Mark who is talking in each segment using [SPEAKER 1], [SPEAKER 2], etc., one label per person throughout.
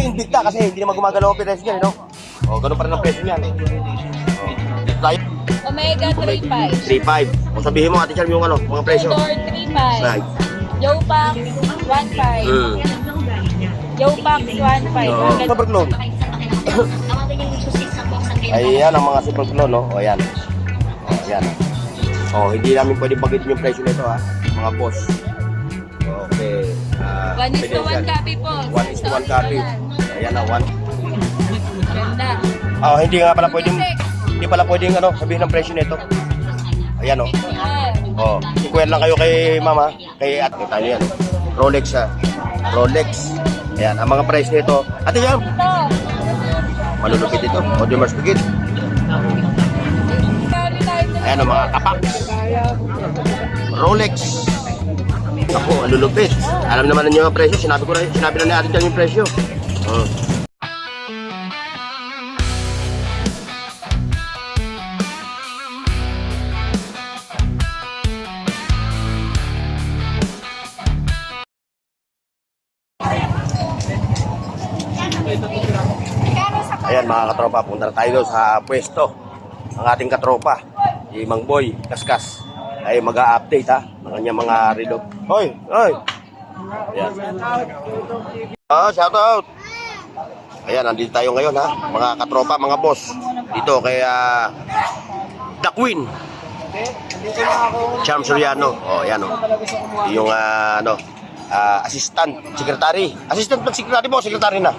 [SPEAKER 1] Invicta kasi hindi naman gumagalaw ang presyo niyan, no? O, ganun pa rin ang presyo niyan. Tayo,
[SPEAKER 2] Omega 3.5.
[SPEAKER 1] 3.5. Kung sabihin mo, Ate Charm, yung ano, mga presyo.
[SPEAKER 2] Tudor 3.5.
[SPEAKER 1] Right.
[SPEAKER 2] Yopax 1.5. Yopax 1.5.
[SPEAKER 1] Oo. Super clone. Ayan ang mga super clone, no? O, ayan. O, ayan. O, hindi namin pwede bagitin yung presyo nito, ha? Mga boss. Okay.
[SPEAKER 2] 1:1 copy po.
[SPEAKER 1] 1:1 copy. Ayan na, 1.
[SPEAKER 2] Ganda.
[SPEAKER 1] Oh, hindi pala pwedeng ano, sabihin ng presyo nito. Ayan, oh.
[SPEAKER 2] Ayan.
[SPEAKER 1] Oh, i-query lang kayo kay mama, kay ate tayo yan. Rolex ha. Rolex. Ayan, ang mga price nito. Ate yan,
[SPEAKER 2] Ito.
[SPEAKER 1] malulupit ito. Audemars Piguet. Ayan, ang mga kapak. Rolex. Ako, malulupit. Alam naman ninyo ang presyo. Sinabi na ni ate dyan yung presyo. Oh. Ayan mga katropa, punta na tayo sa pwesto ang ating katropa, si Mang Boy Kaskas ay mag-a-update ha ng kanyang mga relo. Hoy! Ayan. Shout out! Ayan, nandito tayo ngayon ha, mga katropa, mga boss. Dito kay The Queen Charm Soriano. Oh, ayan oh. Yung assistant secretary mo, secretary na.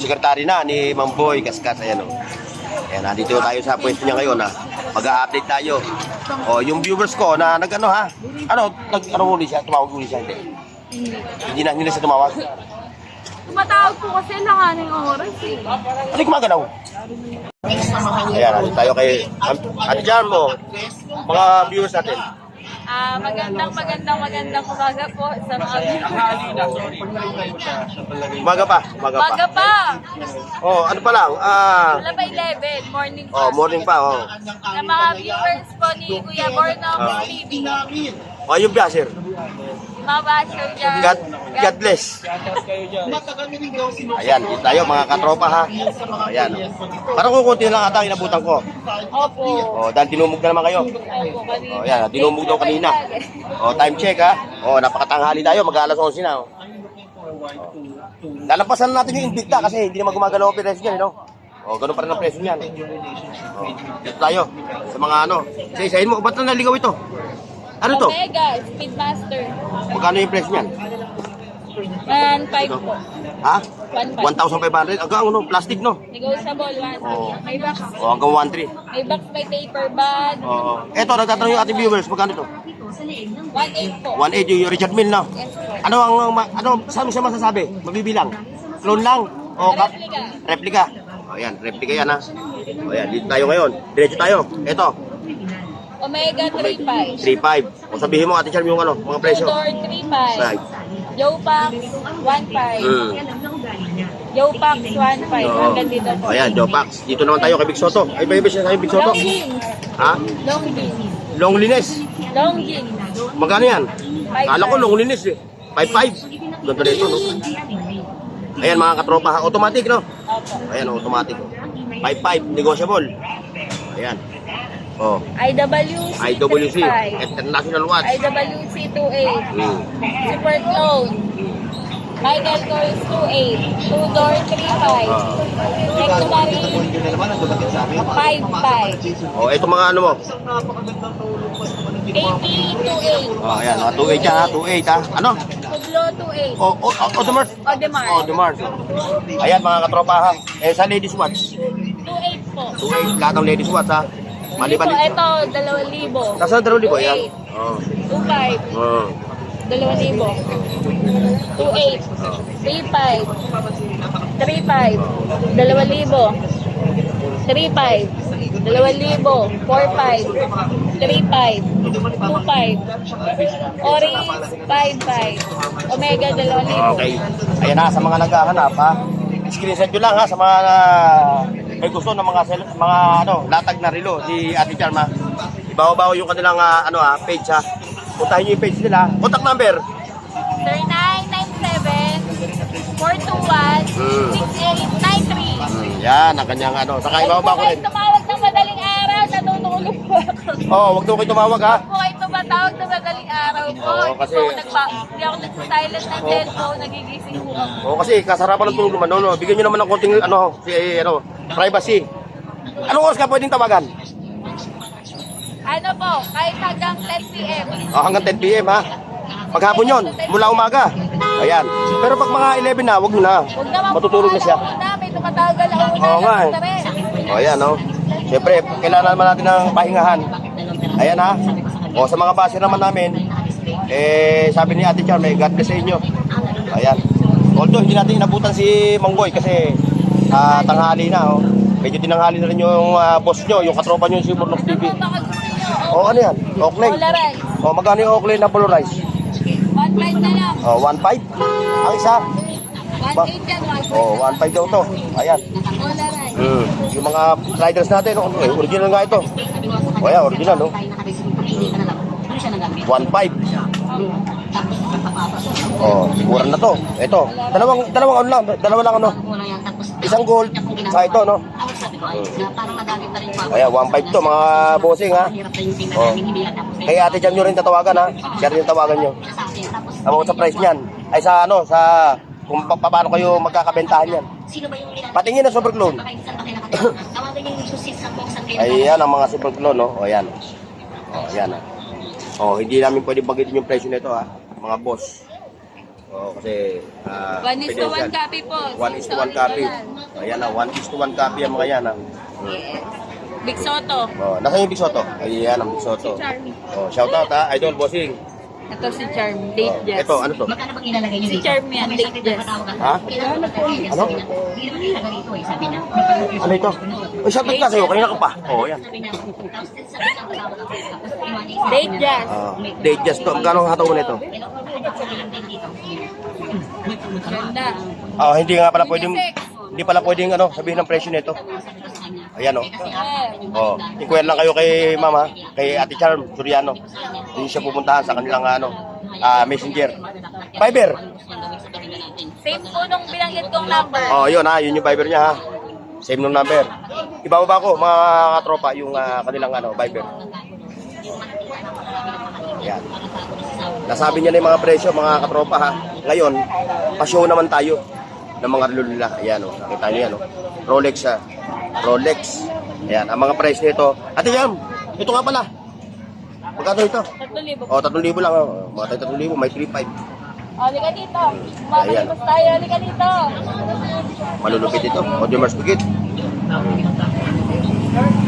[SPEAKER 1] Sekretary na ni Mang Boy Kaskas. Ayan o. Ayan, nandito tayo sa pwesto niya ngayon ha. Mag-a-update tayo. O, yung viewers ko na nag-ano ha. Ano huli siya? Tumawag huli siya? Hindi na siya tumawag.
[SPEAKER 2] Tumatawag po kasi lang yung oras eh.
[SPEAKER 1] Kasi gumagalaw. Ayan, nandito tayo kay Ate Jan mo. Mga viewers natin.
[SPEAKER 2] Magandang umaga po sa mga viewers.
[SPEAKER 1] Umaga pa.
[SPEAKER 2] Umaga pa!
[SPEAKER 1] Oh, ano pa lang?
[SPEAKER 2] Wala pa 11, morning pa.
[SPEAKER 1] Oh, morning pa. Oh.
[SPEAKER 2] Sa mga viewers po ni Kuya Bornong TV.
[SPEAKER 1] Oh, yung biyaser.
[SPEAKER 2] Mga basher dyan.
[SPEAKER 1] God bless. Ayan, dito tayo mga katropa ha. Ayan. Parang kukunti lang ata ang inabutan ko.
[SPEAKER 2] Opo.
[SPEAKER 1] Oh, dahil tinumog na naman kayo.
[SPEAKER 2] Opo, kanina.
[SPEAKER 1] Oh, ayan, tinumog daw kanina. Oh, time check ha. Oh, napakatanghali tayo, mag-alas 11 na. Oh. Lalampasan natin yung Invicta kasi hindi naman gumagalaw ang presyo niyan, no? Oh, ganun pa rin ang presyo niyan. Oh, dito tayo sa mga ano. Isa-isahin mo, ba't na naligaw ito? Ano to?
[SPEAKER 2] Omega, Speedmaster.
[SPEAKER 1] Magkano yung presyo niyan?
[SPEAKER 2] 1.5 po.
[SPEAKER 1] Ha?
[SPEAKER 2] 1.5.
[SPEAKER 1] 1,500? Hanggang ano, plastic no?
[SPEAKER 2] Negotiable, 1.
[SPEAKER 1] Oo.
[SPEAKER 2] May box.
[SPEAKER 1] O hanggang 1,300.
[SPEAKER 2] May box, may paper bag.
[SPEAKER 1] Oo. Eto, nagtatanong yung ating viewers, magkano ito?
[SPEAKER 2] 1.8 po.
[SPEAKER 1] 1,800 yung Richard Mille na.
[SPEAKER 2] Yes po.
[SPEAKER 1] Saan mo siya masasabi? Mabibilang? Clone lang? O
[SPEAKER 2] Replica.
[SPEAKER 1] replica? O yan, replica yan ha. O yan, dito tayo ngayon. Diretso tayo. Eto,
[SPEAKER 2] Omega 3.5.
[SPEAKER 1] 3.5. O sabihin mo, Ate Charm, yung ano, mga presyo.
[SPEAKER 2] Tudor 3.5.
[SPEAKER 1] Right.
[SPEAKER 2] Yopax 1.5. Yopax 1.5. Hanggang dito po.
[SPEAKER 1] O yan, Jopax. Dito naman tayo kay Big Soto. Ay, ba siya sa Big Soto?
[SPEAKER 2] Long jeans.
[SPEAKER 1] Ha?
[SPEAKER 2] Long jeans.
[SPEAKER 1] Longlines.
[SPEAKER 2] Long jeans.
[SPEAKER 1] Magkano yan?
[SPEAKER 2] 5.5.
[SPEAKER 1] Kala ko longlines eh. 5.5. Ganda nito, no? Ayan mga katropa, automatic, no?
[SPEAKER 2] Opo.
[SPEAKER 1] Ayan, automatic. 5.5, negotiable. Ayan. Oh,
[SPEAKER 2] IWC
[SPEAKER 1] IWC,
[SPEAKER 2] 3.5.
[SPEAKER 1] International Watch.
[SPEAKER 2] IWC 2.8.
[SPEAKER 1] Hmm.
[SPEAKER 2] Super Clone. Michael Kors 2.8. Tudor 3.5. Nectarine 5.5.
[SPEAKER 1] Oh, ito mga ano mo.
[SPEAKER 2] 80 2.8.
[SPEAKER 1] Oh, ayan, mga 2.8 yan ha, 2.8 ha. Ano?
[SPEAKER 2] Pudlo 2.8.
[SPEAKER 1] Oh, Audemars.
[SPEAKER 2] Audemars.
[SPEAKER 1] Audemars. Ayan mga katropa ha. Eh, sa ladies watch.
[SPEAKER 2] 2.8 po.
[SPEAKER 1] 2.8, lahat ng ladies watch ha. Mali-mali.
[SPEAKER 2] Ito, 2,000.
[SPEAKER 1] Nasa 2,000 yan? Oh.
[SPEAKER 2] 2.5.
[SPEAKER 1] Oh.
[SPEAKER 2] 2,000. 2.8. 3.5. 3.5. 2,000. 3.5. 2,000. 4.5. 3.5. 2.5. Oris 5.5. Omega 2,000.
[SPEAKER 1] Okay. Ayan na, sa mga naghahanap ha. Screenshot nyo lang ha sa mga may gusto ng mga latag na relo si Ate Charm ha. Ibaw-baw yung kanilang page ha. Puntahin nyo yung page nila. Contact number
[SPEAKER 2] 0997 421-6893.
[SPEAKER 1] Yan, ang kanyang ano. Saka ibaba ko rin.
[SPEAKER 2] Huwag tumawag ng madaling araw, natutulog po ako.
[SPEAKER 1] Oh, wag daw kayo tumawag ha.
[SPEAKER 2] Huwag po kayo tumatawag ng madaling araw po.
[SPEAKER 1] Oo, kasi-
[SPEAKER 2] Hindi ako nagsasilent ng cellphone, nagigising po ako.
[SPEAKER 1] Oh, kasi kasarapan ng tulog naman. No, no. Bigyan nyo naman ng konting privacy. Anong oras ka pwedeng tawagan?
[SPEAKER 2] Ano po, kahit hanggang 10 p.m.
[SPEAKER 1] Oh, hanggang 10 p.m. ha. Paghapon yon, mula umaga. Ayan. Pero pag mga 11 na, wag mo na.
[SPEAKER 2] Huwag naman
[SPEAKER 1] Matutulog na siya.
[SPEAKER 2] Huwag na, may tumatagal ako na.
[SPEAKER 1] Oo nga eh. O ayan, no? Siyempre, kailangan naman natin ng pahingahan. Ayan ha. O sa mga base naman namin, sabi ni Ate Char, may God bless sa inyo. Ayan. Although hindi natin inabutan si Mangboy kasi tanghali na. Oh. Medyo tinanghali na rin yung boss nyo, yung katropa nyo si Burnox TV.
[SPEAKER 2] Baka gusto nyo,
[SPEAKER 1] O ano yan? Oakley.
[SPEAKER 2] Polarized.
[SPEAKER 1] O magkano yung Oakley na polarized?
[SPEAKER 2] 1.5 na lang.
[SPEAKER 1] O 1.5. Ang isa.
[SPEAKER 2] 1.8 yan, 1.5.
[SPEAKER 1] O 1.5 daw to. Ayan.
[SPEAKER 2] Polarized.
[SPEAKER 1] Yung mga riders natin, oh, original nga ito. O yan, original, no? 1.5. Oh, mura na to. Ito, dalawang ano lang, dalawa lang ano. Isang gold, sa ito, no? Ayan, 1.5 to, mga bossing, ha? Oh. Kay Ate Jam nyo rin tatawagan, ha? Share yung tawagan nyo. About sa price niyan. Ay, sa ano, sa kung paano kayo magkakabentahan yan. Patingin na super clone. Ayan ang mga super clone, no? O, ayan. O, ayan, ha? O, hindi namin pwede bagitin yung presyo nito, ha? Mga boss. O, kasi...
[SPEAKER 2] 1:1 copy po.
[SPEAKER 1] 1:1 copy. Ayan na, 1:1 copy ang mga yan, ha?
[SPEAKER 2] Yes. Big Soto.
[SPEAKER 1] O, nasa yung Big Soto? Ayan ang Big Soto.
[SPEAKER 2] Charmy.
[SPEAKER 1] O, shout out, ha? Idol, bossing.
[SPEAKER 2] Ito si Charm, Date Jazz.
[SPEAKER 1] Ito, ano to?
[SPEAKER 2] Si Charm yan, Date Jazz.
[SPEAKER 1] Ha? Ano? Ano ito? Uy, shout out ka sa'yo, kanina ka pa. O, ayan.
[SPEAKER 2] Date Jazz.
[SPEAKER 1] Date just to. Magkano ang hataw nito?
[SPEAKER 2] Ganda.
[SPEAKER 1] Hindi nga pala pwedeng... Hindi pala pwedeng ano, sabihin ng presyo nito. Ayan, o. Oh, inquire lang kayo kay Mama, kay Ate Charm Suriano. Hindi siya pupuntahan sa kanilang ano, messenger. Viber.
[SPEAKER 2] Same po nung binanggit kong number.
[SPEAKER 1] Oh, yun ha, yun yung Viber niya ha. Same nung number. Ibababa ko mga katropa yung kanilang ano, Viber. Ayan. Nasabi niya na yung mga presyo, mga katropa ha. Ngayon, pa-show naman tayo ng mga relo nila. Ayan o, nakita niyo yan o. Rolex ha. Rolex. Ayan, ang mga price nito. Ate Jam, ito nga pala. Magkano ito?
[SPEAKER 2] 3,000.
[SPEAKER 1] O, 3,000 lang. O, mga tayo 3,000, may 3,500.
[SPEAKER 2] Halika dito. Mamalimos tayo. Halika dito.
[SPEAKER 1] Malulupit ito. O, di mas bigit.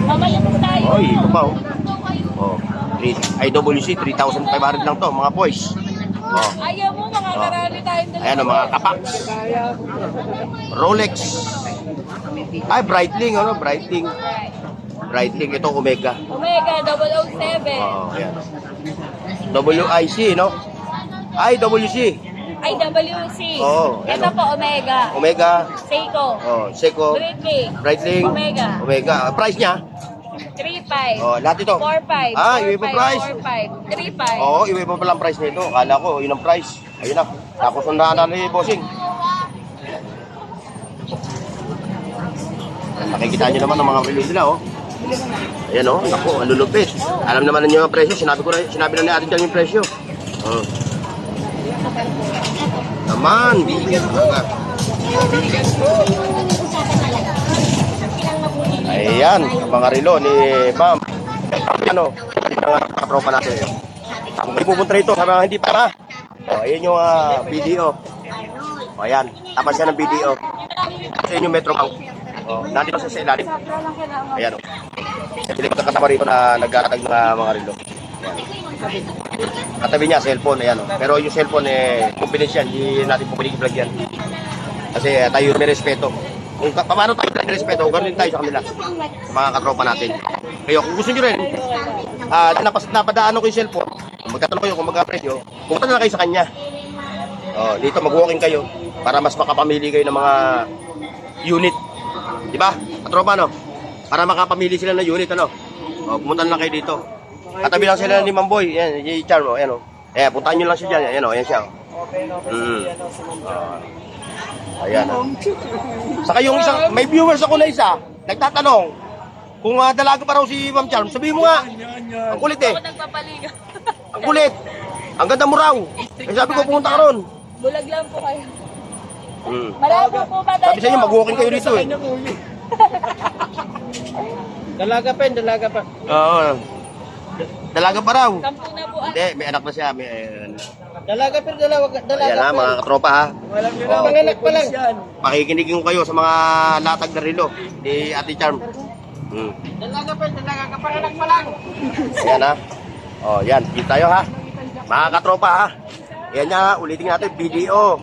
[SPEAKER 2] Mamalimos tayo.
[SPEAKER 1] O, ito pa o. O, IWC, 3,500 lang to, mga boys. O,
[SPEAKER 2] Ayaw mo, makakarami tayong dalawa.
[SPEAKER 1] ayan o, mga kapak. Rolex. Ay, Breitling, ano, Breitling. Breitling, ito Omega.
[SPEAKER 2] Omega 007.
[SPEAKER 1] O, ayan. WIC, no? IWC.
[SPEAKER 2] IWC.
[SPEAKER 1] Oo,
[SPEAKER 2] Ito
[SPEAKER 1] ano?
[SPEAKER 2] po, Omega.
[SPEAKER 1] Omega.
[SPEAKER 2] Seiko.
[SPEAKER 1] O, Seiko.
[SPEAKER 2] Breitling.
[SPEAKER 1] Breitling.
[SPEAKER 2] Omega.
[SPEAKER 1] Omega. Price niya?
[SPEAKER 2] 3.5.
[SPEAKER 1] O, lahat ito.
[SPEAKER 2] 4.5.
[SPEAKER 1] Iba pa price.
[SPEAKER 2] 4.5. 3.5.
[SPEAKER 1] Oo, iba pa palang price nito. Akala ko, yun ang price. Ayun na. Tapos sundahan na ni Bossing. Nakikita nyo naman ang mga relo nila, oh. Ayan, oh. Naku, ang lulupit. Alam naman ninyo ang presyo. Sinabi na ni Ate Jan yung presyo. Oh. Naman. Ayan, ang mga relo ni Ma'am. Ano, ang katropa natin. Kung hindi pupunta rito, sabi nga hindi pa ha. O, ayan yung video. O, ayan. Tapos yan ang video. Kasi yun yung Metro Bank. O, nandito sa ilalim. Ayan o. Pilik na katama rito na nagkakatag ng mga relo. Ayan. Katabi niya, cellphone. Ayan o. Pero yung cellphone, confidential. Hindi natin po pwede i-vlog yan. Kasi tayo may respeto. Kung paano tayo may respeto, ganoon tayo sa kanila. Sa mga katropa natin. Kaya kung gusto nyo rin, napadaan ko yung cellphone, magtatanong kayo kung magka-presyo, pumunta na kayo sa kanya. Oh, dito mag-walking kayo para mas makapamili kayo ng mga unit. Di ba? Katropa, no? Para makapamili sila ng unit, ano? Oh, pumunta na kayo dito. Katabi lang sila ni Mamboy. Yan, yung Charm, oh, yan, oh. Puntahan nyo lang siya dyan. Yan, oh, yan siya. Oh. Ayan. Saka yung isang, may viewers ako na isa, nagtatanong, kung dalaga pa raw si Ma'am Charm, sabihin mo nga. Ang kulit eh.
[SPEAKER 2] Ako nagpapaliga.
[SPEAKER 1] Ang kulit. Ang ganda mo raw. Eh, sabi ko, pumunta ka ron.
[SPEAKER 2] Bulag lang po kayo.
[SPEAKER 1] Hmm.
[SPEAKER 2] Malabo po ba tayo?
[SPEAKER 1] Sabi sa inyo, mag-walking kayo dito eh.
[SPEAKER 3] Dalaga pa.
[SPEAKER 1] Oo. Dalaga pa raw.
[SPEAKER 2] Sampu na po.
[SPEAKER 1] Hindi, may anak na siya. May,
[SPEAKER 3] Dalaga
[SPEAKER 1] ayan ha, mga katropa ha.
[SPEAKER 3] Walang panganak pa lang.
[SPEAKER 1] Pakikinigin ko kayo sa mga latag na relo ni Ate Charm. Hmm.
[SPEAKER 3] Dalaga kapanganak pa lang.
[SPEAKER 1] Ayan ha. Oh, yan. Kita tayo ha. Mga katropa ha. Ayan nga, ulitin natin. video.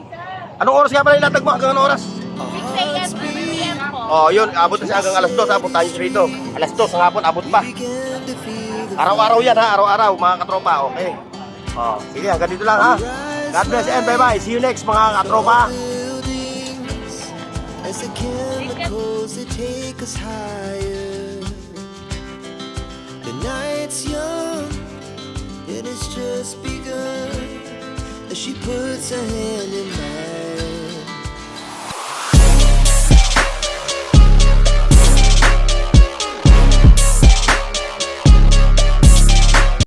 [SPEAKER 1] Anong oras nga pala ilatag mo? Hanggang anong oras?
[SPEAKER 2] 6 a.m. to 3 p.m. po.
[SPEAKER 1] Oh, yun. Abot na siya hanggang alas 2. Abot tayo rito. Alas 2 ng hapon. Abot pa. Araw-araw yan ha. Araw-araw mga katropa. Okay. Oh, sige. Hanggang dito lang ha. God bless and bye-bye. See you next mga katropa.
[SPEAKER 4] As the chemicals that take us higher. The night's young, it has just begun. As she puts her hand in mine.